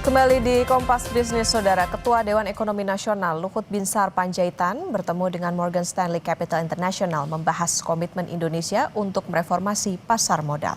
Kembali di Kompas Bisnis, Saudara. Ketua Dewan Ekonomi Nasional Luhut Binsar Panjaitan bertemu dengan Morgan Stanley Capital International membahas komitmen Indonesia untuk mereformasi pasar modal.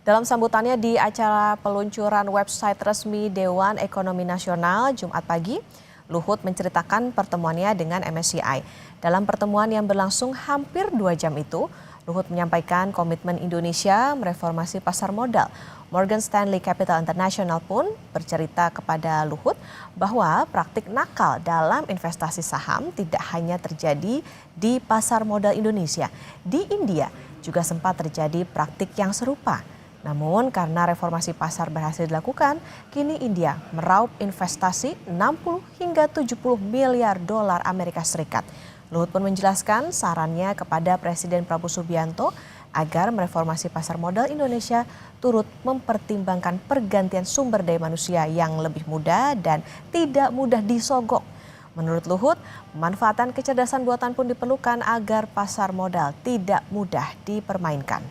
Dalam sambutannya di acara peluncuran website resmi Dewan Ekonomi Nasional Jumat pagi, Luhut menceritakan pertemuannya dengan MSCI. Dalam pertemuan yang berlangsung hampir 2 jam itu, Luhut menyampaikan komitmen Indonesia mereformasi pasar modal. Morgan Stanley Capital International pun bercerita kepada Luhut bahwa praktik nakal dalam investasi saham tidak hanya terjadi di pasar modal Indonesia. Di India juga sempat terjadi praktik yang serupa. Namun karena reformasi pasar berhasil dilakukan, kini India meraup investasi 60 hingga 70 miliar dolar Amerika Serikat. Luhut pun menjelaskan sarannya kepada Presiden Prabowo Subianto agar mereformasi pasar modal Indonesia turut mempertimbangkan pergantian sumber daya manusia yang lebih mudah dan tidak mudah disogok. Menurut Luhut, pemanfaatan kecerdasan buatan pun diperlukan agar pasar modal tidak mudah dipermainkan.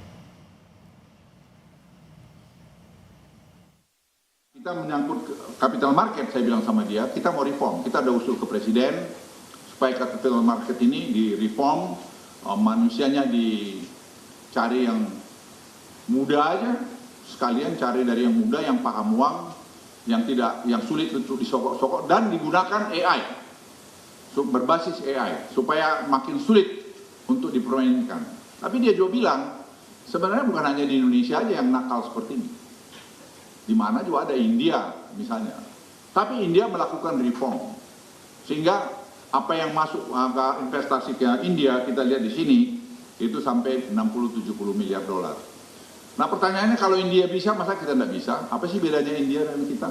Kita menyangkut capital market, saya bilang sama dia, kita mau reform. Kita ada usul ke Presiden supaya capital market ini di-reform, manusianya dicari yang muda aja, sekalian cari dari yang muda, yang paham uang, yang sulit untuk disogok-sogok, dan digunakan AI, berbasis AI, supaya makin sulit untuk dipermainkan. Tapi dia juga bilang, sebenarnya bukan hanya di Indonesia aja yang nakal seperti ini. Di mana juga ada India misalnya. Tapi India melakukan reform. Sehingga apa yang masuk investasi ke India, kita lihat di sini, itu sampai 60-70 miliar dolar. Nah pertanyaannya, kalau India bisa, masa kita tidak bisa? Apa sih bedanya India dan kita?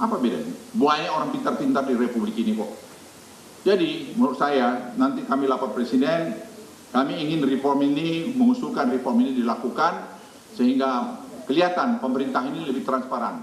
Apa bedanya? Banyak orang pintar-pintar di Republik ini kok. Jadi menurut saya, nanti kami lapor Presiden, kami ingin reform ini, mengusulkan reform ini dilakukan, sehingga kelihatan pemerintah ini lebih transparan.